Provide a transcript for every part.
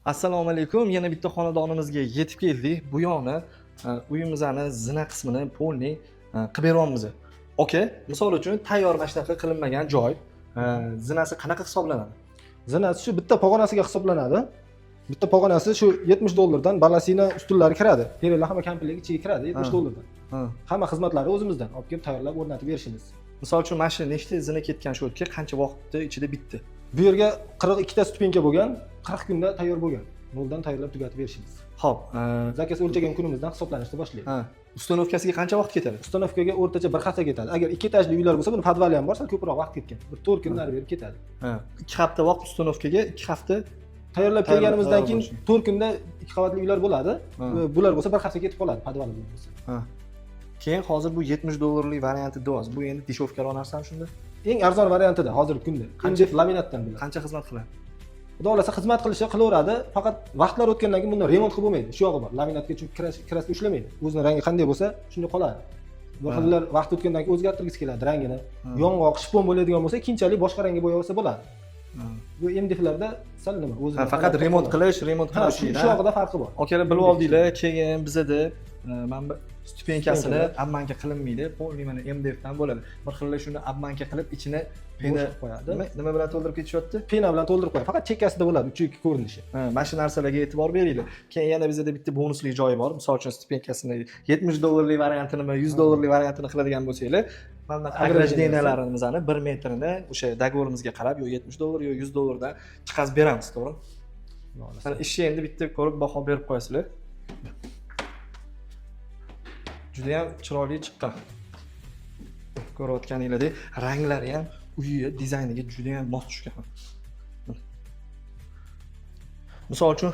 Assalomu alaykum. Yana bitta xonadonimizga yetib keldik. Bu yoqni uyimizni zina qismini polni qilib beryapmiz. Okey, misol uchun tayyor mana shunaqa qilinmagan joy zinasi qanaqa hisoblanadi? Zinasi shu bitta pog'onasiga hisoblanadi. Bitta pog'onasi shu $70 balasina ustunlari kiradi. Perlar hamma kampirligi ichiga kiradi $70. Hamma xizmatlari o'zimizdan olib kelib tayyorlab o'rnatib berishimiz. Misol uchun mana shu nechta zina ketgan shu o'tga qancha vaqtda ichida bitdi? Bu yerga 42 ta stupenka bo'lgan, 40 kunda tayyor bo'lgan. Noldan tayyorlab tugatib berishimiz. Xo'p, zakaz o'lchagan kunimizdan hisoblanishni boshlaydi. Ustanovkasiga qancha vaqt ketadi? Ustanovkaga o'rtacha 1 hafta ketadi. Agar 2 etajli uylar bo'lsa, buni podvali ham bor, sal ko'proq vaqt ketgan. Bir 4 kun nari berib ketadi. 2 hafta vaqt ustanovkaga, 2 hafta tayyorlab kelganimizdan keyin 4 kunda 2 qavatli uylar bo'ladi. Bular bo'lsa 1 hafta ketib qoladi podvali bilan bo'lsa. Keyin hozir bu $70 varianti do'z. Bu endi deshofkaroq narsami shunda? Eng arzon variantida hozirgi kunda. Qancha laminatdan bular? Qancha xizmat qiladi? Xudo xolasa xizmat qilishi qilaveradi, faqat vaqtlar o'tgandan keyin bundan remont qilib bo'lmaydi. Shu yog'i bor. Laminatga chunki kirasida ushlamaydi. O'zining rangi qanday bo'lsa, shunday qoladi. Bir xillar vaqt o'tgandan keyin o'zgartirgisi keladi rangini. Yong'oq, shipon bo'ladigan bo'lsa, keyinchalik boshqa rangga bo'yasa bo'ladi. Bu MDFlarda sal nima o'zi faqat remont qilish shu yog'ida farqi bor. Okalar bilib oldinglar, keyin bizada mana bu stupenkasini obmanka qilinmaydi, polni mana MDF dan bo'ladi. Bir xillar shuni obmanka qilib ichini pena qo'yadi. Nima bilan to'ldirib ketishyapti? Pena bilan to'ldirib qo'yadi. Faqat chekkasida bo'ladi, 3-2 ko'rinishi. Mana shu narsalarga e'tibor beringlar. Keyin yana bizada bitta bonusli joyi bor. Misol uchun stupenkasini $70 variantini va $100 variantini qiladigan bo'lsanglar, mana огражденияларimizni 1 metrini o'sha dogovorimizga qarab, yo $70 yo $100 dan chiqazib beramiz, to'g'rimi? Mana ishni endi bitta ko'rib baho berib qo'yasizlar. Juda ham chiroyli chiqqan. Ko'rayotganinglardek, ranglari ham uyi dizayniga juda ham mos tushgan. Misol uchun,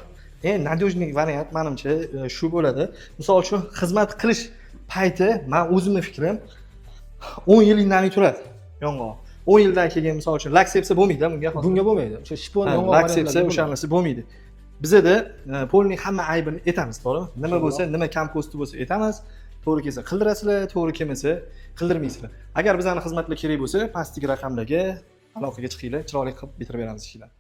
eng надёжный variant menimcha shu bo'ladi. Misol uchun, xizmat qilish payti, men o'zimning fikrim 10 yil indamay turadi. Yong'oq. 10 yildan keyin misol uchun lak sepsa bo'lmaydi bunga hozir. Bunga bo'lmaydi. O'sha shipon yong'oq lak sepsa o'shanisi bo'lmaydi. Bizada polning hamma aybini aytamiz, to'g'rimi? Nima bo'lsa, nima kam kosti bo'lsa aytamiz. To'g'ri kelsa qildirasizlar, to'g'ri kelmasa qildirmaysizlar. Agar bizning xizmatlar kerak bo'lsa, pastdagi raqamlarga aloqaga chiqinglar, chiroyli qilib bitirib beramiz ishlarni.